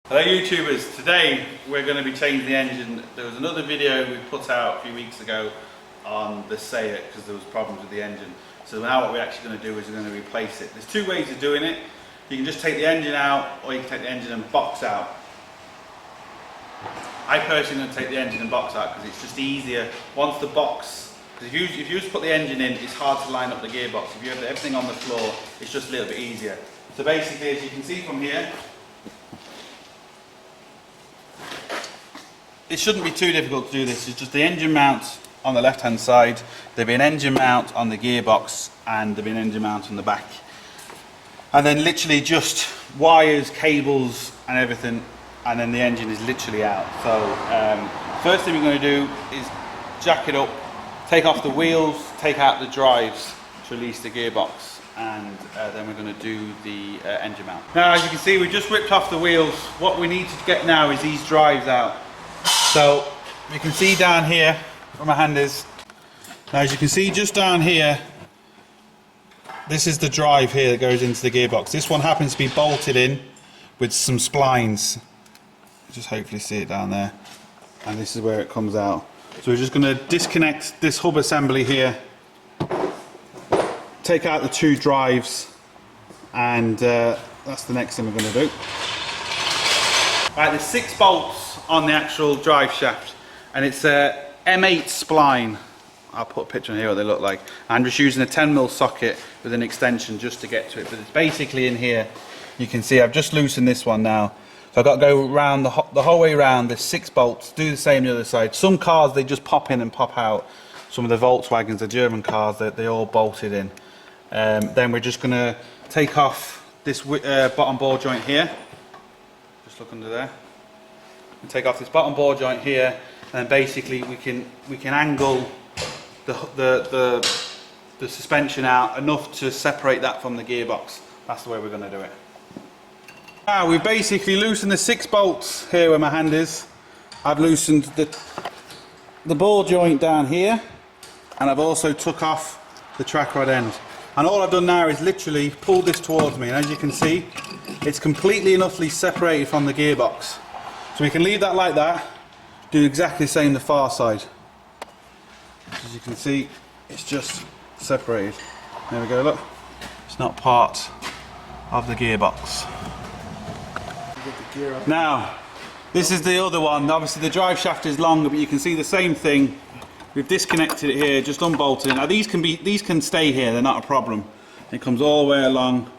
Hello YouTubers, today we're going to be changing the engine. There was another video we put out a few weeks ago on the SEAT because there was problems with the engine. So now what we're actually going to do is we're going to replace it. There's two ways of doing it. You can just take the engine out, or you can take the engine and box out. I personally going to take the engine and box out because it's just easier once the box, because if you just put the engine in, it's hard to line up the gearbox. If you have everything on the floor, it's just a little bit easier. So basically, as you can see from here, it shouldn't be too difficult to do this. It's just the engine mount on the left hand side, there'll be an engine mount on the gearbox, and there'll be an engine mount on the back. And then literally just wires, cables and everything, and then the engine is literally out. So first thing we're going to do is jack it up, take off the wheels, take out the drives to release the gearbox, and then we're going to do the engine mount. Now as you can see, we just ripped off the wheels. What we need to get now is these drives out. So you can see down here where my hand is. Now as you can see just down here, this is the drive here that goes into the gearbox. This one happens to be bolted in with some splines. Just hopefully see it down there. And this is where it comes out. So we're just going to disconnect this hub assembly here, take out the two drives, and that's the next thing we're going to do. Right, there's 6 bolts on the actual drive shaft, and it's a M8 spline. I'll put a picture on here what they look like. I'm just using a 10mm socket with an extension just to get to it, but it's basically in here. You can see I've just loosened this one now, so I've got to go around the whole way around. There's 6 bolts. Do the same on the other side. Some cars they just pop in and pop out. Some of the Volkswagens, the German cars, they're all bolted in. Then we're just going to take off this bottom ball joint here. Just look under there. And take off this bottom ball joint here, and basically we can angle the suspension out enough to separate that from the gearbox. That's the way we're going to do it. Now we've basically loosened the 6 bolts here where my hand is. I've loosened the ball joint down here, and I've also took off the track rod end. And all I've done now is literally pull this towards me, and as you can see, it's completely and utterly separated from the gearbox. So we can leave that like that, do exactly the same the far side. As you can see, it's just separated. There we go, look. It's not part of the gearbox. Now, this is the other one. Obviously the drive shaft is longer, but you can see the same thing. We've disconnected it here, just unbolted it. Now these can stay here, they're not a problem. It comes all the way along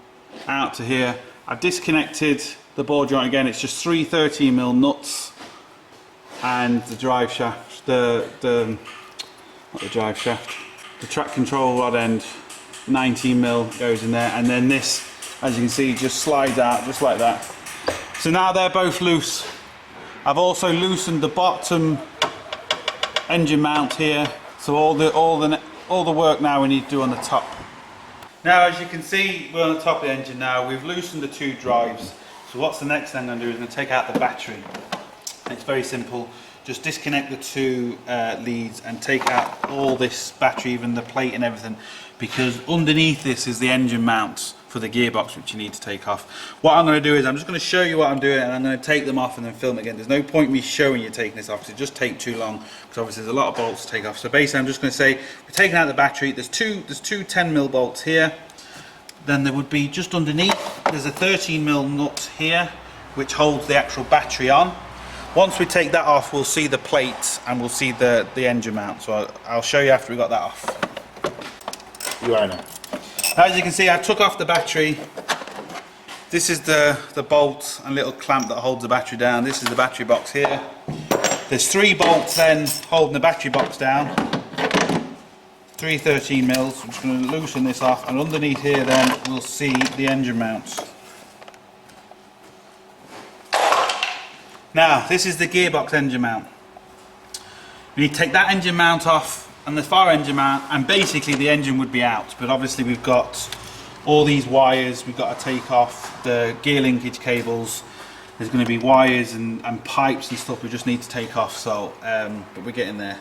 out to here. I've disconnected the ball joint again. It's just 3 13mm nuts, and the drive shaft, not the drive shaft, the track control rod end, 19mm goes in there, and then this, as you can see, just slides out just like that. So now they're both loose. I've also loosened the bottom engine mount here, so all the work now we need to do on the top. Now as you can see, we're on the top of the engine now. We've loosened the 2 drives. So what's the next thing I'm going to do is I'm going to take out the battery. And it's very simple. Just disconnect the 2 leads and take out all this battery, even the plate and everything, because underneath this is the engine mount for the gearbox, which you need to take off. What I'm going to do is I'm just going to show you what I'm doing, and I'm going to take them off and then film it again. There's no point me showing you taking this off, because it just takes too long, because obviously there's a lot of bolts to take off. So basically I'm just going to say we're taking out the battery. There's two 10mm bolts here. Then there would be just underneath, there's a 13mm nut here which holds the actual battery on. Once we take that off, we'll see the plates and we'll see the engine mount. So I'll show you after we got that off. You are now. As you can see, I took off the battery. This is the bolt and little clamp that holds the battery down. This is the battery box here. There's 3 bolts then holding the battery box down. 3 13mm. I'm just going to loosen this off, and underneath here then we'll see the engine mounts. Now this is the gearbox engine mount. We need to take that engine mount off and the far engine mount, and basically the engine would be out, but obviously we've got all these wires we've got to take off, the gear linkage cables. There's going to be wires and pipes and stuff we just need to take off, so but we're getting there.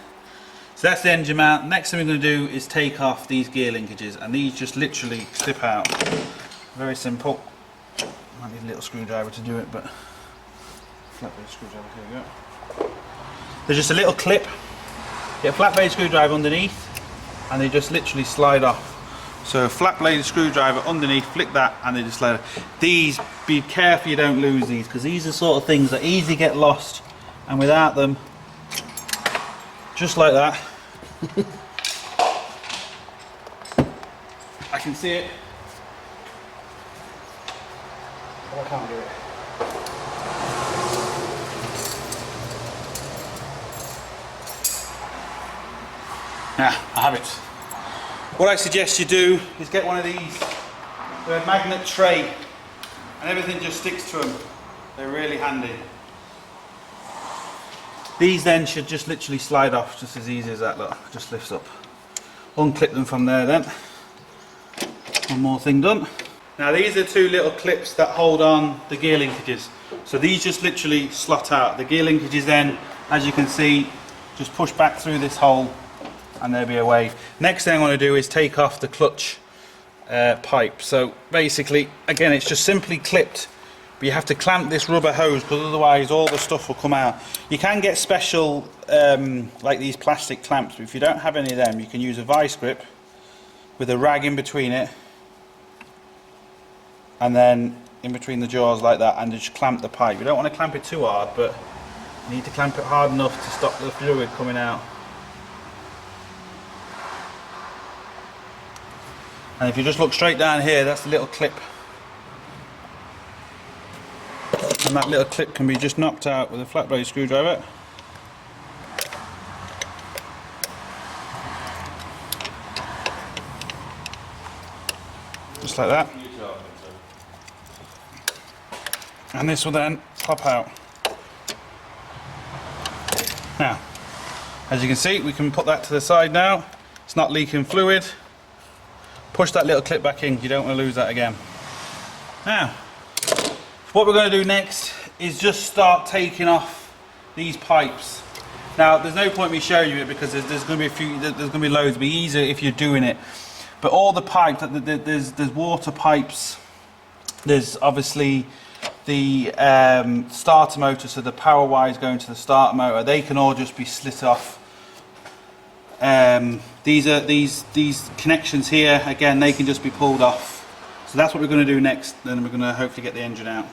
So that's the engine mount. Next thing we're going to do is take off these gear linkages, and these just literally slip out. Very simple. Might need a little screwdriver to do it, but flat blade screwdriver, here we go. There's just a little clip, get a flat blade screwdriver underneath, and they just literally slide off. So flat blade screwdriver underneath, flick that, and they just slide off. These, be careful you don't lose these, because these are sort of things that easily get lost, and without them, just like that, I can see it. Oh, I can't do it. Now, I have it. What I suggest you do is get one of these. They're a magnet tray, and everything just sticks to them. They're really handy. These then should just literally slide off just as easy as that, look, just lifts up. Unclip them from there then. One more thing done. Now these are two little clips that hold on the gear linkages. So these just literally slot out. The gear linkages then, as you can see, just push back through this hole and they'll be away. Next thing I want to do is take off the clutch pipe. So basically, again, it's just simply clipped, but you have to clamp this rubber hose because otherwise all the stuff will come out. You can get special, like these plastic clamps, but if you don't have any of them, you can use a vice grip with a rag in between it, and then in between the jaws like that, and just clamp the pipe. You don't want to clamp it too hard, but you need to clamp it hard enough to stop the fluid coming out. And if you just look straight down here, that's the little clip. And that little clip can be just knocked out with a flat blade screwdriver. Just like that. And this will then pop out. Now, as you can see, we can put that to the side now. It's not leaking fluid. Push that little clip back in, you don't want to lose that again. Now, what we're going to do next is just start taking off these pipes. Now, there's no point me showing you it because there's going to be there's going to be loads. It'll be easier if you're doing it. But all the pipes, there's water pipes. There's obviously the starter motor, so the power wires going to the starter motor. They can all just be slit off. These connections here, again, they can just be pulled off. So that's what we're going to do next. Then we're going to hopefully get the engine out.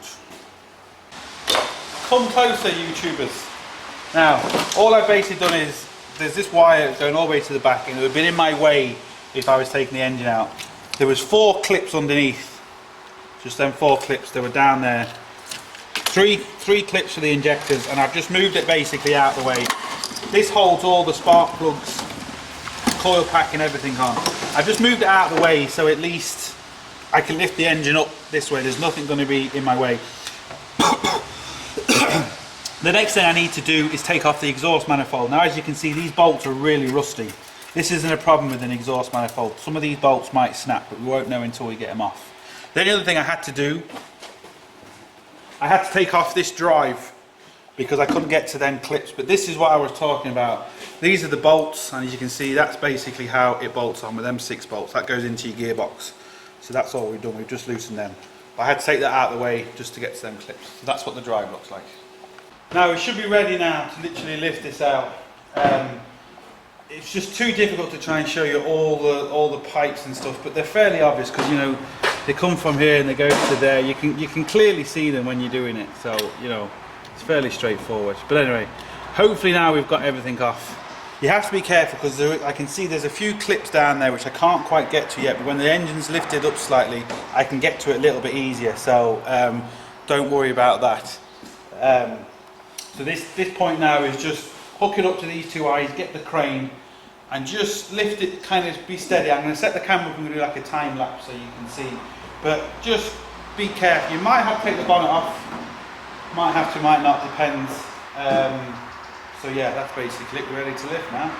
Come closer, YouTubers. Now, all I've basically done is there's this wire going all the way to the back, and it would have been in my way if I was taking the engine out. There was 4 clips underneath, just them 4 clips. They were down there. Three clips for the injectors, and I've just moved it basically out of the way. This holds all the spark plugs, coil pack and everything on. I've just moved it out of the way so at least I can lift the engine up this way. There's nothing going to be in my way. The next thing I need to do is take off the exhaust manifold. Now, as you can see, these bolts are really rusty. This isn't a problem with an exhaust manifold. Some of these bolts might snap, but we won't know until we get them off. The only other thing I had to do, I had to take off this drive because I couldn't get to them clips, but this is what I was talking about. These are the bolts, and as you can see, that's basically how it bolts on with them 6 bolts. That goes into your gearbox. So that's all we've done, we've just loosened them. But I had to take that out of the way just to get to them clips. So that's what the drive looks like. Now we should be ready now to literally lift this out. It's just too difficult to try and show you all the pipes and stuff, but they're fairly obvious because, you know, they come from here and they go to there. You can clearly see them when you're doing it, so you know it's fairly straightforward. But anyway, hopefully now we've got everything off. You have to be careful because I can see there's a few clips down there which I can't quite get to yet, but when the engine's lifted up slightly I can get to it a little bit easier, so don't worry about that. So this point now is just hook it up to these 2 eyes, get the crane and just lift it, kind of be steady. I'm going to set the camera up and do like a time lapse so you can see, but just be careful. You might have to take the bonnet off, might have to, might not, depends. So yeah, that's basically it. We're ready to lift now.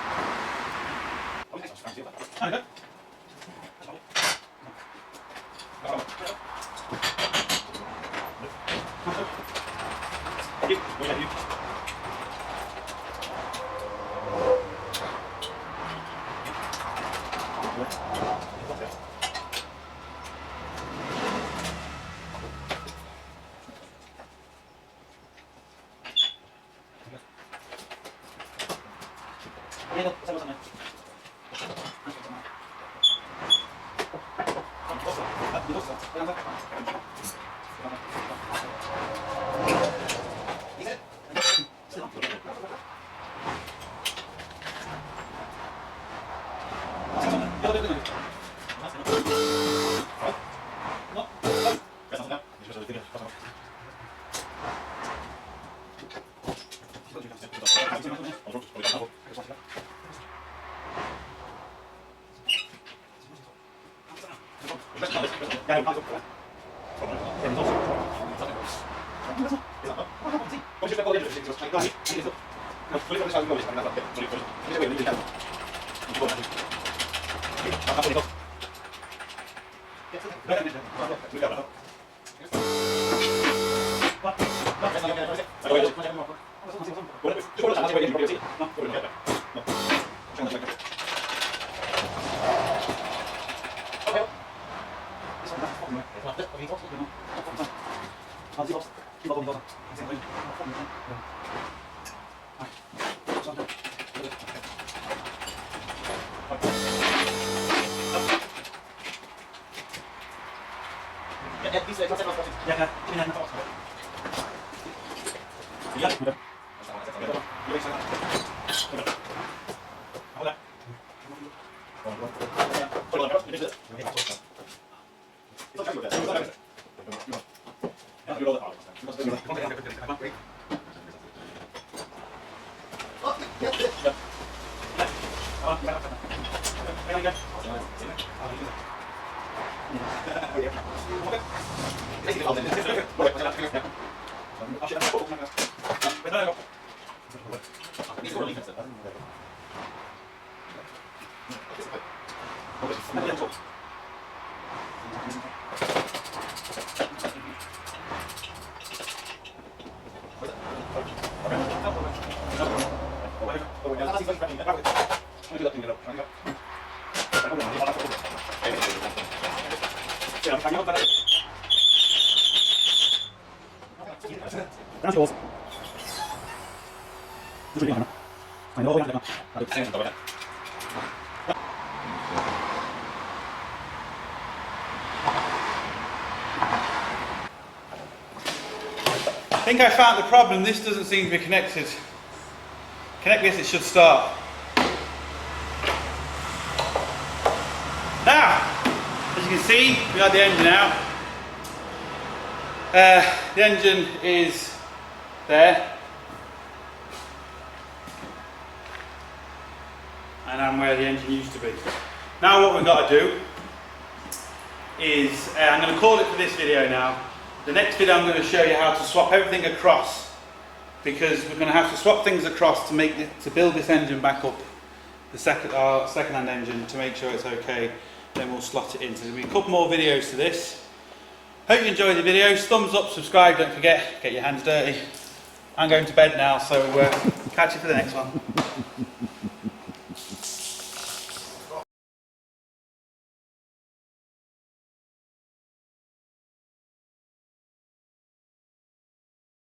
I think I found the problem. This doesn't seem to be connected. Connect this, it should start. Now, as you can see, we got the engine out. The engine is there. And I'm where the engine used to be. Now what we've got to do is, I'm going to call it for this video now. The next video I'm going to show you how to swap everything across, because we're going to have to swap things across to build this engine back up, our second-hand engine, to make sure it's okay. Then we'll slot it in. So there'll be a couple more videos to this. Hope you enjoyed the videos. Thumbs up, subscribe, don't forget, get your hands dirty. I'm going to bed now, so catch you for the next one.